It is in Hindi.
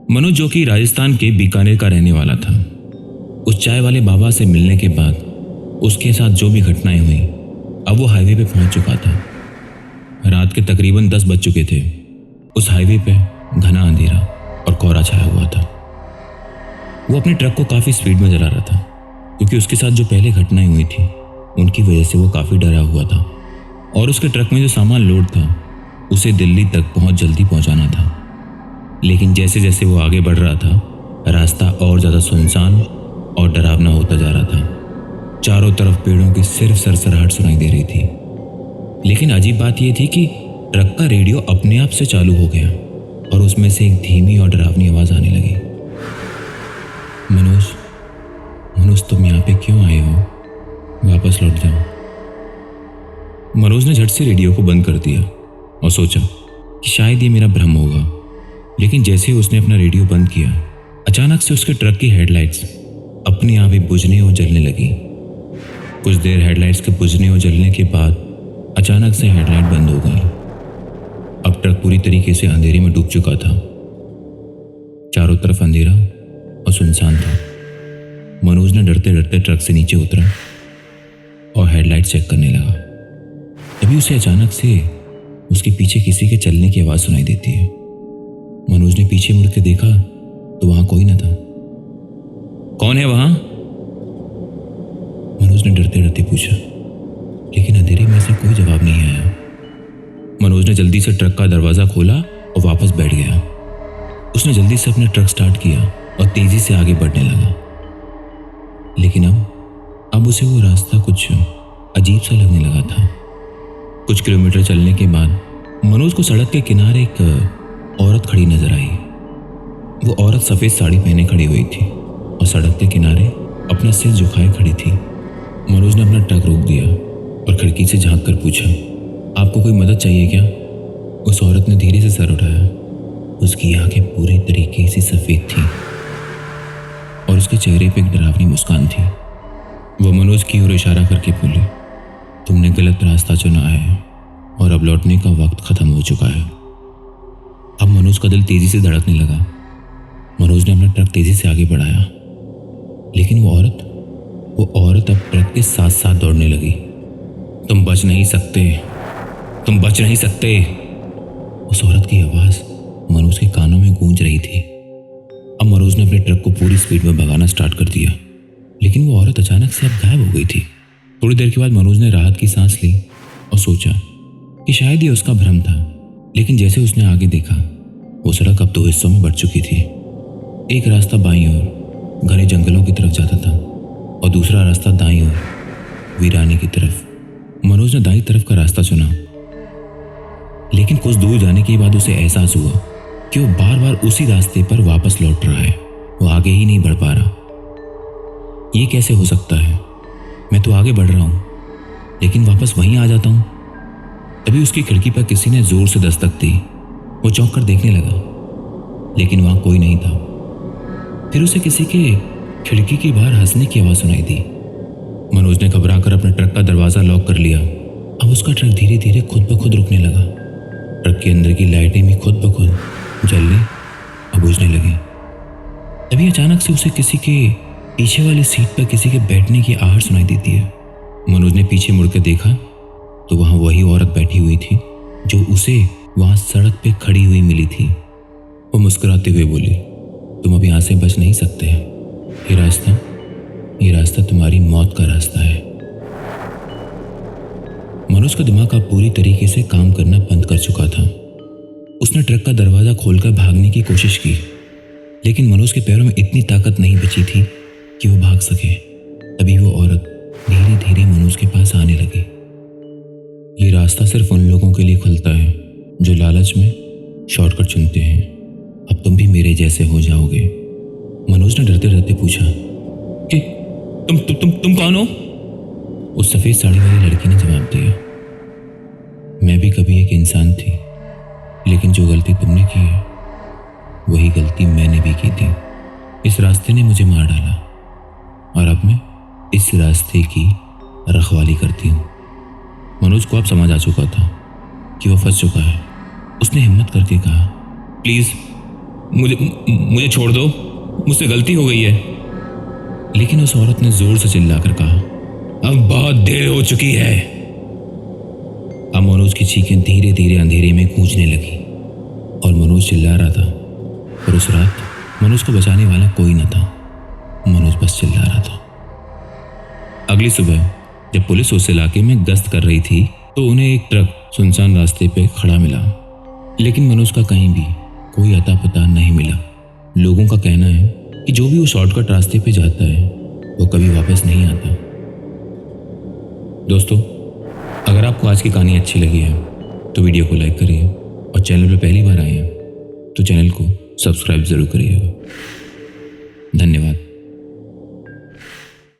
मनोज, जो कि राजस्थान के बीकानेर का रहने वाला था, उस चाय वाले बाबा से मिलने के बाद उसके साथ जो भी घटनाएं हुई, अब वो हाईवे पे पहुंच चुका था। रात के तकरीबन 10 बज चुके थे। उस हाईवे पे घना अंधेरा और कोहरा छाया हुआ था। वो अपने ट्रक को काफ़ी स्पीड में चला रहा था, क्योंकि उसके साथ जो पहले घटनाएं हुई थी उनकी वजह से वो काफ़ी डरा हुआ था और उसके ट्रक में जो सामान लोड था उसे दिल्ली तक बहुत जल्दी पहुंचाना था। लेकिन जैसे जैसे वो आगे बढ़ रहा था, रास्ता और ज़्यादा सुनसान और डरावना होता जा रहा था। चारों तरफ पेड़ों की सिर्फ सरसराहट सुनाई दे रही थी। लेकिन अजीब बात यह थी कि ट्रक का रेडियो अपने आप से चालू हो गया और उसमें से एक धीमी और डरावनी आवाज़ आने लगी। मनोज, तुम यहाँ पे क्यों आए हो? वापस लौट जाओ। मनोज ने झट से रेडियो को बंद कर दिया और सोचा कि शायद ये मेरा भ्रम होगा। लेकिन जैसे ही उसने अपना रेडियो बंद किया, अचानक से उसके ट्रक की हेडलाइट्स अपने आप ही बुझने और जलने लगी। कुछ देर हेडलाइट्स के बुझने और जलने के बाद अचानक से हेडलाइट बंद हो गई। अब ट्रक पूरी तरीके से अंधेरे में डूब चुका था। चारों तरफ अंधेरा और सुनसान था। मनोज ने डरते डरते ट्रक से नीचे उतरा और हेडलाइट चेक करने लगा। तभी उसे अचानक से उसके पीछे किसी के चलने की आवाज़ सुनाई देती है। मनोज ने पीछे मुड़ के देखा तो वहां कोई न था। कौन है वहां? मनोज ने डरते डरते पूछा, लेकिन अंधेरे में से कोई जवाब नहीं आया। मनोज ने जल्दी से ट्रक का दरवाज़ा खोला और वापस बैठ गया। उसने जल्दी से अपना ट्रक स्टार्ट किया और तेज़ी से आगे बढ़ने लगा। लेकिन अब उसे वो रास्ता कुछ अजीब सा लगने लगा था। कुछ किलोमीटर चलने के बाद मनोज को सड़क के किनारे एक औरत खड़ी नजर आई। वो औरत सफ़ेद साड़ी पहने खड़ी हुई थी और सड़क के किनारे अपना सिर झुकाए खड़ी थी। मनोज ने अपना ट्रक रोक दिया और खिड़की से झांक कर पूछा, आपको कोई मदद चाहिए क्या? उस औरत ने धीरे से सर उठाया। उसकी आंखें पूरी तरीके से सफ़ेद थीं और उसके चेहरे पे एक डरावनी मुस्कान थी। वो मनोज की ओर इशारा करके बोली, तुमने गलत रास्ता चुना है और अब लौटने का वक्त ख़त्म हो चुका है। अब मनोज का दिल तेज़ी से धड़कने लगा। मनोज ने अपना ट्रक तेज़ी से आगे बढ़ाया, लेकिन वो औरत अब ट्रक के साथ साथ दौड़ने लगी। तुम बच नहीं सकते, तुम बच नहीं सकते। उस औरत की आवाज़ मनोज के कानों में गूंज रही थी। अब मनोज ने अपने ट्रक को पूरी स्पीड में भगाना स्टार्ट कर दिया, लेकिन वो औरत अचानक से अब गायब हो गई थी। थोड़ी देर के बाद मनोज ने राहत की सांस ली और सोचा कि शायद ये उसका भ्रम था। लेकिन जैसे उसने आगे देखा, वो सड़क अब 2 हिस्सों में बढ़ चुकी थी। एक रास्ता बाईं ओर घने जंगलों की तरफ जाता था और दूसरा रास्ता दाईं ओर वीराने की तरफ। मनोज ने दाईं तरफ का रास्ता चुना, लेकिन कुछ दूर जाने के बाद उसे एहसास हुआ कि वो बार बार उसी रास्ते पर वापस लौट रहा है। वो आगे ही नहीं बढ़ पा रहा। ये कैसे हो सकता है? मैं तो आगे बढ़ रहा हूँ, लेकिन वापस वहीं आ जाता हूँ। तभी उसकी खिड़की पर किसी ने जोर से दस्तक दी। वो चौंक कर देखने लगा, लेकिन वहां कोई नहीं था। फिर उसे किसी के खिड़की के बाहर हंसने की आवाज़ सुनाई दी। मनोज ने घबराकर अपने ट्रक का दरवाज़ा लॉक कर लिया। अब उसका ट्रक धीरे धीरे खुद ब खुद रुकने लगा। ट्रक के अंदर की लाइटें भी खुद ब खुद जलने और बुझने लगी। तभी अचानक से उसे किसी के पीछे वाली सीट पर किसी के बैठने की आहट सुनाई देती है। मनोज ने पीछे मुड़कर देखा तो वहां वही औरत बैठी हुई थी जो उसे वहां सड़क पे खड़ी हुई मिली थी। वो मुस्कुराते हुए बोली, तुम अब यहाँ से बच नहीं सकते। ये रास्ता तुम्हारी मौत का रास्ता है। मनोज का दिमाग अब पूरी तरीके से काम करना बंद कर चुका था। उसने ट्रक का दरवाज़ा खोलकर भागने की कोशिश की, लेकिन मनोज के पैरों में इतनी ताकत नहीं बची थी कि वो भाग सके। तभी वो औरत धीरे धीरे मनोज के पास आने लगी। ये रास्ता सिर्फ उन लोगों के लिए खुलता है जो लालच में शॉर्टकट चुनते हैं। अब तुम भी मेरे जैसे हो जाओगे। मनोज ने डरते डरते पूछा कि तुम कौन हो? उस सफ़ेद साड़ी वाली लड़की ने जवाब दिया, मैं भी कभी एक इंसान थी, लेकिन जो गलती तुमने की है वही गलती मैंने भी की थी। इस रास्ते ने मुझे मार डाला और अब मैं इस रास्ते की रखवाली करती हूँ। मनोज को अब समझ आ चुका था कि वह फंस चुका है। उसने हिम्मत करके कहा, प्लीज़ मुझे मुझे छोड़ दो, मुझसे गलती हो गई है। लेकिन उस औरत ने जोर से चिल्लाकर कहा, अब बहुत देर हो चुकी है। अब मनोज की चीखें धीरे धीरे अंधेरे में गूंजने लगी और मनोज चिल्ला रहा था, पर उस रात मनोज को बचाने वाला कोई न था। मनोज बस चिल्ला रहा था। अगली सुबह जब पुलिस उस इलाके में गश्त कर रही थी तो उन्हें एक ट्रक सुनसान रास्ते पे खड़ा मिला, लेकिन मनोज का कहीं भी कोई अता पता नहीं मिला। लोगों का कहना है कि जो भी वो शॉर्टकट रास्ते पे जाता है वो कभी वापस नहीं आता। दोस्तों, अगर आपको आज की कहानी अच्छी लगी है तो वीडियो को लाइक करिए और चैनल पर पहली बार आए हैं तो चैनल को सब्सक्राइब जरूर करिएगा। धन्यवाद।